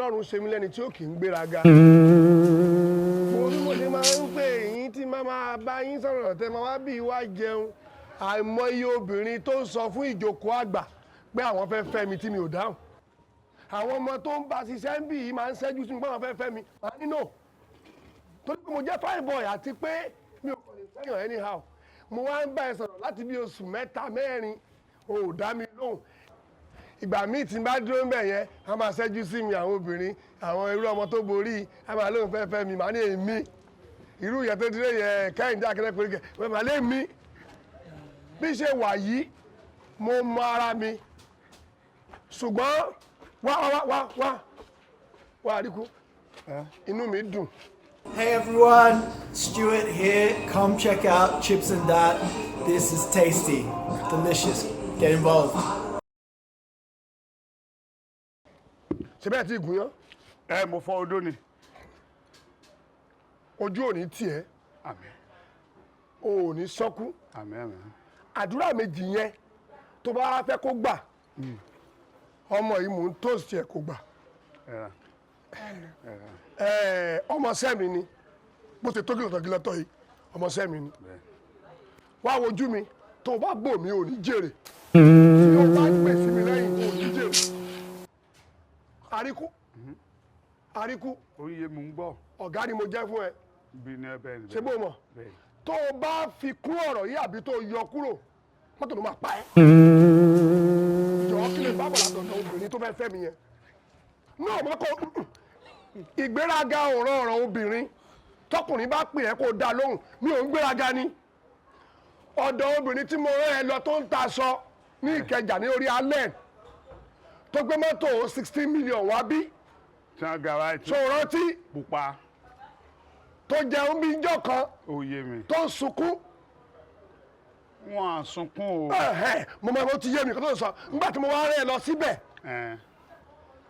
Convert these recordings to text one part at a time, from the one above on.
Ọlọ́run ṣe mí lẹ́ni tí ó kì í gbéraga. Mo ní mo ṣe máa ń pè yín tí máa bá yín sọ̀rọ̀ tẹ́ máa wá bí wá jẹun. Àìmọye obìnrin tó ń sọ fún ìjókòó àgbà pé àwọn fẹ́ fẹ́ mi tí mi ò dáhùn. Àwọn ọmọ tó ń bá ṣiṣẹ́ ń bì yìí máa ń ṣẹ́jú sí mi pé àwọn fẹ́ fẹ́ mi. Màá ní no. Torí pé mo jẹ́ fine boy àti pé mi ò kàn lè fẹ́yàn anyhow. Mo wá ń bá ẹ sọ̀rọ̀ láti bí oṣù 3 4 o ò dá mi lóhùn. Ìgbà míì tí n bá dúró ń bẹ̀ yẹn a máa ṣẹ́jú sí mi àwọn obìnrin àwọn irú ọmọ tó borí a máa lóhùn fẹ́ fẹ́ mi màá ní èmi irú ìyẹn tó dúró yẹ Kẹ́hìndé Akínẹ́ pé kẹ́ màá lé mi bí ṣe wà yìí mo mọ ara mi ṣùgbọ́n wá àríkú inú mi dùn. Hey everyone, Stuart here. Come check out Chips and Dat. This is tasty, delicious. Get involved. Ṣé bẹ́ẹ̀ tí gùn yán? Mo fọ́ odó ni. Ojú ò ní tiẹ̀. Àmín. O ò ní sọ́kú. Àmín. Àdúrà méjì yẹn tó bá fẹ́ kó gbà ọmọ yìí mò ń toast ẹ̀ kó gbà. Ọmọọṣẹ́ mi ni bó ṣe tó gílọ̀tọ̀ yìí ọmọọṣẹ́ mi ni. Wá wojú mi tó bá bò mí ò ní jèrè tí o bá gbèsè mi lẹ́yìn ò ní jèrè. Àríkú. Oye mo ń gbọ́. Ọ̀gá ni mo jẹ́ fún ẹ. Bí ní ẹbẹ̀ ni. Ṣé bó mọ̀? Tó o bá fi kún ọ̀rọ̀ yìí àbí tó o yọ kúrò mọ́tò ló máa pa ẹ́. Jọ̀ọ́ kí lè bá bọ̀ látọ̀dọ̀ obìnrin tó fẹ́ fẹ́ mi yẹn. Náà mo kọ́ ìgbéraga ọ̀rọ̀ ọ̀rọ̀ obìnrin tọkùnrin bá pè ẹ́ kó o dá lóhùn mi ò ń gbéraga ni. Ọ̀dọ̀ obìnrin tí mo rán ẹ lọ tó ń taṣọ ní Ìkẹjà ní orí alẹ́ tó gbé mọ́tò 16 million wá bí. Tí wọ́n gara ẹ̀ tí. So rántí. Pupa. Tó jẹun bí ijọ́ kan. Oyè mi. Tó ń sunkún. Wọ́n á sunkún o. Mo máa mo ti yé mi kó tó sọ nígbà tí mo wá rẹ́ ẹ lọ síbẹ̀.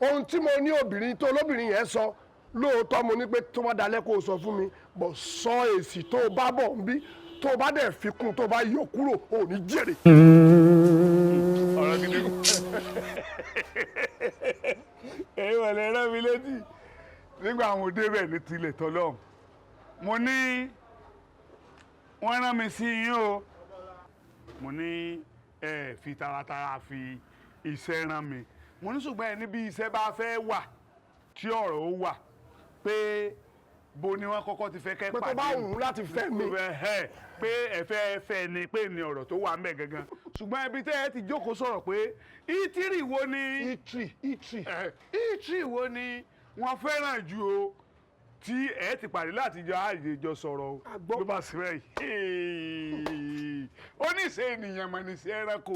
Ohun tí mo ní obìnrin tó olóbìnrin yẹn sọ lóòótọ́ mo ní pé tó bá dalẹ́ kó o sọ fún mi bọ̀ sọ èsì tó o bá bọ̀ ń bí tó o bá dẹ̀ fi kún tó o bá yọ kúrò ò ní jèrè. Ọ̀rọ̀ gidi kù. Èyí wà lè rán mi létí nígbà àwọn òde bẹ̀ ní tilẹ̀ tọ́lọ́ mo ní wọ́n rán mi sí yín o mo ní ẹ fi taratara fi iṣẹ́ rán mi mo ní ṣùgbọ́n ẹni bí iṣẹ́ bá fẹ́ wà tí ọ̀rọ̀ ó wà pé bo ni wọ́n kọ́kọ́ ti fẹ́ kẹ́ pàdé pé tó bá wù ú láti fẹ́ mi pé ẹ fẹ́ ni pé ní ọ̀rọ̀ tó wà ńbẹ̀ gangan ṣùgbọ́n ibi tẹ́ ẹ ti jókòó sọ̀rọ̀ pé ìtìrì wo ni ìtìrì wo ni wọ́n fẹ́ràn jù o tí ẹ ti pàdé láti jọ àjèjọ sọ̀rọ̀ o ló bá sí rẹ̀ yìí ó ní ṣe ènìyàn mọ̀ ní ṣe ẹranko ó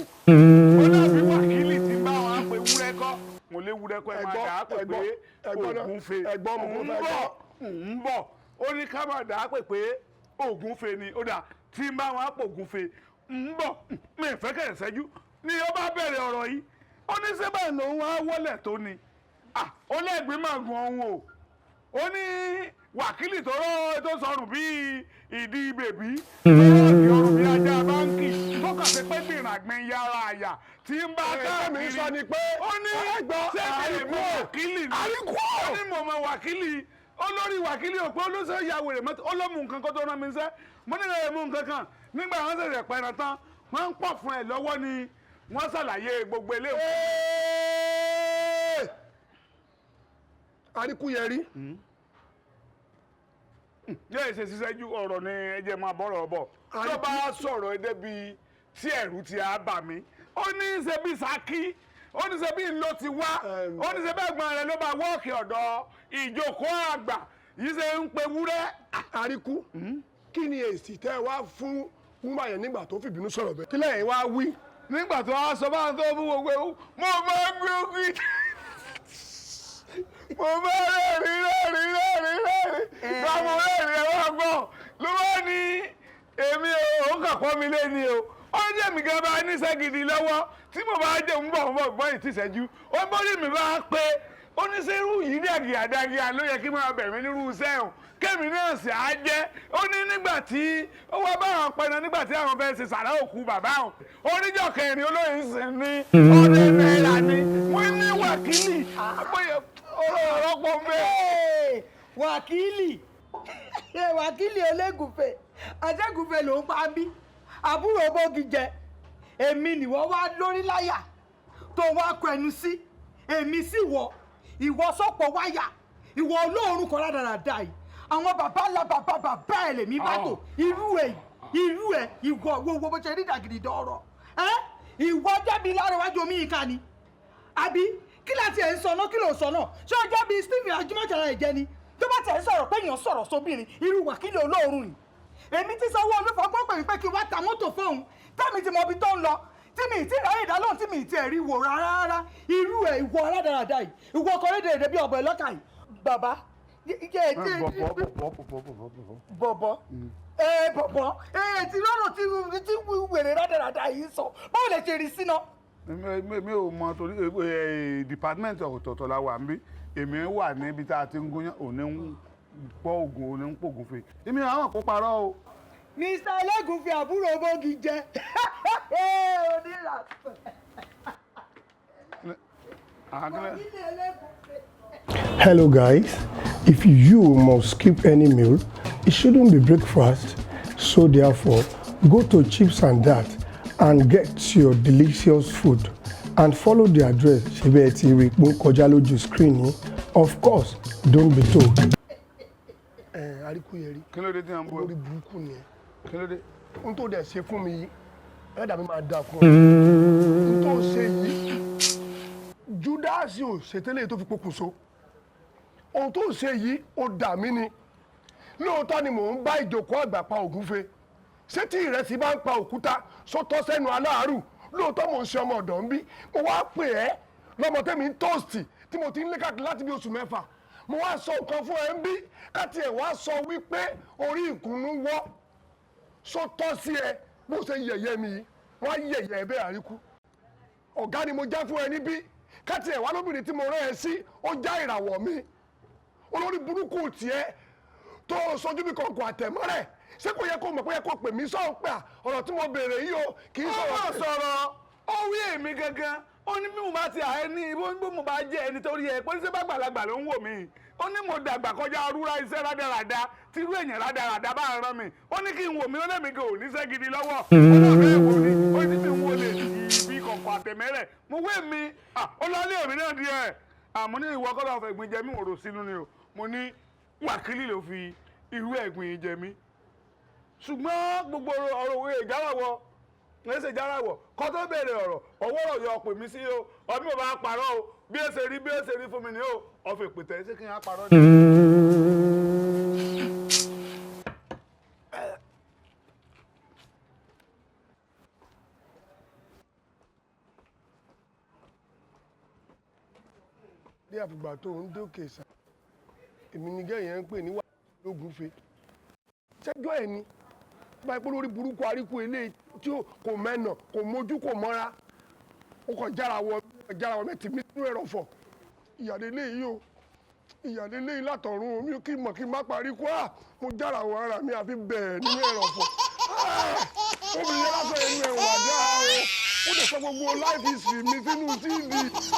dàbí wákìlì tí bá wọn pe wúrẹ́ kọ́ mo lé wúrẹ́ kọ́ ẹ máa dà á pè pé ògúnfe ń bọ̀ ó ní ká máa dà á pè pé ògúnfe ni ó dà tí bá wọn pò ògúnfe ń bọ̀ mi ì fẹ́ kẹ̀ ṣẹ́jú ni ó bá bẹ̀rẹ̀ ọ̀rọ̀ yìí ó ní sẹ́bà lòun á wọlé tó ni ó lẹ́gbẹ̀ẹ́ máa gun ọ̀hún o ó ní wákìlì tó sọrùn bíi ìdí bèbí lọ́wọ́ ní ọrùn bíi ajá báńkì tó kàn sí pé bìràgbìn yára àyà tí ń bá káàkiri sọ ni pé ó ní sẹ́kẹ̀rẹ̀ mọ́ wákìlì ni ó ní mo mọ wákìlì olórí wákìlì òpó olóṣèlú ìyàwó rẹ̀ mọ́tò ó ló mú nǹkan kó tó rán mi sẹ́ mo ní lè mú nǹkan kan nígbà wọn ṣẹ̀ṣẹ̀ pẹ̀rẹ̀ tán wọ́n ń pọ̀ fún ẹ̀ lọ́wọ́ ni wọ́n ṣàlàyé gbogbo eléyìí. Àríkúyẹrí. yóò ṣe ṣiṣẹ́jú ọ̀rọ̀ ni ẹjẹ́ máa bọ̀rọ̀ bọ̀ tó bá sọ̀rọ̀ ẹ débi tí ẹ̀rù ti á bà mí ó ní í ṣe bí Ṣakí ó ní í ṣe bí ló ti wá ó ní í ṣe bí ẹ̀gbọ́n rẹ̀ ló bá wọ́ọ̀kì ọ̀dọ̀ ìjókòó àgbà yìí ṣe ń pe wúrẹ́. Àríkú kí ni èsì tẹ́ wá fún wúmà yẹn nígbà tó fìbínú sọ̀rọ̀ bẹ́ẹ̀ kí lẹ́yìn wá wí. nígbà tó wá sọ báwọn tó mú gbogbo ewu mo máa gbé òkè mo bá rẹ́rìn báwo rẹ́rìn ẹ̀rọ gbọ́ ló wá ní èmi ò kàn pọ́n mi lé ni o ó jẹ́ mi gan bá níṣẹ́ gidi lọ́wọ́ tí mo bá jẹ́ ń bọ̀ gbọ́ ìtìṣẹ́jú ó bọ́dí mi bá pé oníṣẹ́rú yìí dàgìyàdàgìyà ló yẹ kí máa bẹ̀rẹ̀ nírú iṣẹ́ o kémi náà sì á jẹ́ ó ní nígbà tí ó wá bá àwọn pẹ̀lú nígbà tí àwọn fẹ́ ṣe sàrà òkú bàbá àwọn oníjọ́ kẹrin olóyè sì ní ọ̀rẹ́ náírà ni wọ́n ní wákìlì ọ̀rọ̀ wákìlì wákìlì Elégùfẹ̀ àjẹgùfẹ̀ ló ń pa mí àbúrò bógi jẹ èmi nìwọ wá lórí láyà tó wá kọnu sí èmi sì wọ ìwọ sọpọ wáyà ìwọ olóòórùn kan rádaràda yìí àwọn bàbá ńlá bàbá ẹ̀ lèmi bá tò irú ẹ̀ ìwọ wo bó ṣe rí dàgìdì dọ̀rọ̀ ìwọ jẹ́bi lárẹ̀wájú omi ìka ni àbí kí láti ẹ̀ ń sọ náà kí ló sọ náà ṣé ó jẹ́bi Stephen ajímọ̀jára ẹ̀jẹ̀ ni tó bá tẹ̀ ń sọ̀rọ̀ pé èèyàn sọ̀rọ̀ sóbìnrin irú wákìlì olóòórùn ni èmi ti sanwó olúfọgbọ́n pè mí pé kí n wá ta mọ́tò fóun tẹ́mi ti mọ ibi tó ń lọ tí mi ì tí ráyè ìdálóhùn tí mi ì tí ẹ̀ rí wò rárá irú ẹ̀ ìwọ aládàáda yìí ìwọ ọkọ rédè èdè bí ọ̀bọ̀ ẹlọ́kà yìí bàbá bọ̀bọ̀ tí lọ́rọ̀ tí wèrè rádaràda yìí sọ báwo lè ṣe rí síná. mi ò mọ torí department ọ̀tọ̀ọ̀tọ̀ la wà níbí èmi wà níbi tá a ti ń gúnyán òní ń pọ̀ ògùn òní ń pògùn fe èmi àwọn kò parọ́ o. Mr. Elégùfẹ̀ àbúrò bógi jẹ Hello guys, if you must skip any meal, it shouldn't be breakfast. So therefore, go to Chips and Dat and get your delicious food and follow the address Ṣebí rí kọjá lójú screen. Of course, don't be told. Aríkúyẹrí. Kí ló dé tí wọ́n ń bọ̀? Lórí burúkú ni ẹ. Kí ló dé? Ohun tó dẹ̀ ṣe fún mi yìí, ẹ̀dá mi máa dà fún ọ. Ohun tó ṣe yìí, Júdásì ò ṣètẹ́lẹ̀ tó fi pokùnso. Ohun tó ṣe yìí, ó dà mí ni. Lóòótọ́ ni mò ń bá ìjòkó àgbà pa ògúnfe. Ṣé tí ìrẹsì bá ń pa òkúta, sótọ́ sẹ́nu aláàárù? Lóòótọ́ mò ń ṣe ọmọ ọ̀dọ́ ń bí. Mo wá pè ẹ́ lọ́mọ tẹ́mi ń tóòsì tí mo ti ń lé káàkiri láti bí oṣù mẹ́fà. Mo wá sọ nǹkan fún ẹ ń bí káti ẹ̀ wá sọ wípé orí ìkùnnú wọ́. Sótọ́ sí ẹ bó ṣe yẹ̀yẹ́ mi yìí, wọ́n á yẹ̀yẹ́ ẹ bẹ́ẹ̀ àríkú. Ọ̀gá ni mo já fún ẹ níbí káti ẹ̀ wá lóbìnrin tí mo rán ẹ sí ó já ìràwọ̀ mi. Olórí burúkú tiẹ̀ tó sojú bí kọ̀ọ̀kan àtẹ̀mọ́rẹ̀ ṣé kò yẹ kó mọ̀ pé yẹ kó pè mí sọ̀rọ̀ pé ọ̀rọ̀ tí mo béèrè yìí o kì í sọ̀rọ̀ ó wí èmi gangan ó ní mímú bá ti àẹ ní ibó mo bá jẹ́ ẹni tó rí ẹ pé ṣé bá gbàlagbà ló ń wò mí ó ní mo dàgbà kọjá rúra iṣẹ́ rádaràda tí irú èèyàn rádaràda bá rán mi ó ní kí n wò mí ó lẹ́mìí kò níṣẹ́ gidi lọ́wọ́ ó náà bẹ́ẹ̀ wò ní ó ní mi ń wọlé ibi kọ̀ọ̀kan àtẹ̀mẹ́rẹ̀ mo wé mi ó lọ lé èmi náà díẹ̀ àmọ́ ní ìwọ kọ́lá ọ̀fẹ́ ìgbín jẹ mí òrò sínú ni o mo ní wákìlì ló fi irú ẹ̀gbìn jẹ mí ṣùgbọ́n gbogbo ọ̀rọ̀ òwe ìjáwọ̀ ẹsẹ̀ járawọ̀ kọ́ tó béèrè ọ̀rọ̀ ọwọ́ ọ̀rọ̀ yọ pè mí sí o ọbí mo bá parọ́ o bí ó ṣe rí fún mi ní o ọ̀fẹ́ pètè ṣé kí n á parọ́ ní. ní àfìgbà tó ń dókè sá èmi ni gẹ́yìn ń pè ní wàhálà Ògúnfe ṣẹ́jọ́ ẹ̀ ni báyìí pé lórí burúkú aríkú eléyìí tí kò mẹ́nà kò mójú kò mọ́ra ó kàn jára wọ mẹ́tì mí nínú ẹ̀rọ̀fọ̀ ìyàlẹ́ eléyìí o ìyàlẹ́ eléyìí látọ̀run omi kí mọ̀ kí n má parí kú mo jára wọ ara mi àfi bẹ̀ẹ̀ nínú ẹ̀rọ̀fọ̀ obìnrin lásán ẹnu ẹ̀ wà dáa o ó dẹ̀ sọ gbogbo life history mi sínú cd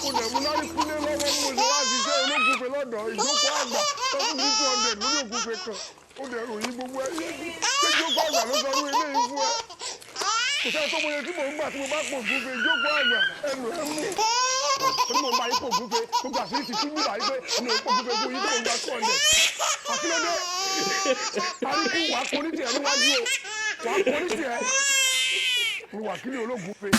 ó dẹ̀ mú lárí kúlé lọ́wọ́ mo ṣe wá ṣiṣẹ́ Ológúnfe lọ́dọ̀ ìjókòó àgbà tọ́kùn ní 200 lórí Ògúnfe kan ó dẹ̀ ròyìn gbogbo ẹ̀ ṣé ìjókòó àgbà ló sọ ọdún eléyìí fún ẹ kò sẹ́ni tó mọye tí mò ń gbà tí mo bá pò Ògúnfe ìjókòó àgbà ẹnu ẹ̀ mú torí mo ń bá yín pò Ògúnfe gbogbo àṣírí ti tú nígbà yín pé ẹnu ẹ̀ pò Ògúnfe fún yín tó ń gbà 200 àkílódé àríkú wàá kóní tiẹ̀ níwájú o wàá kóní tiẹ̀ ni wákìlì Ológúnfe.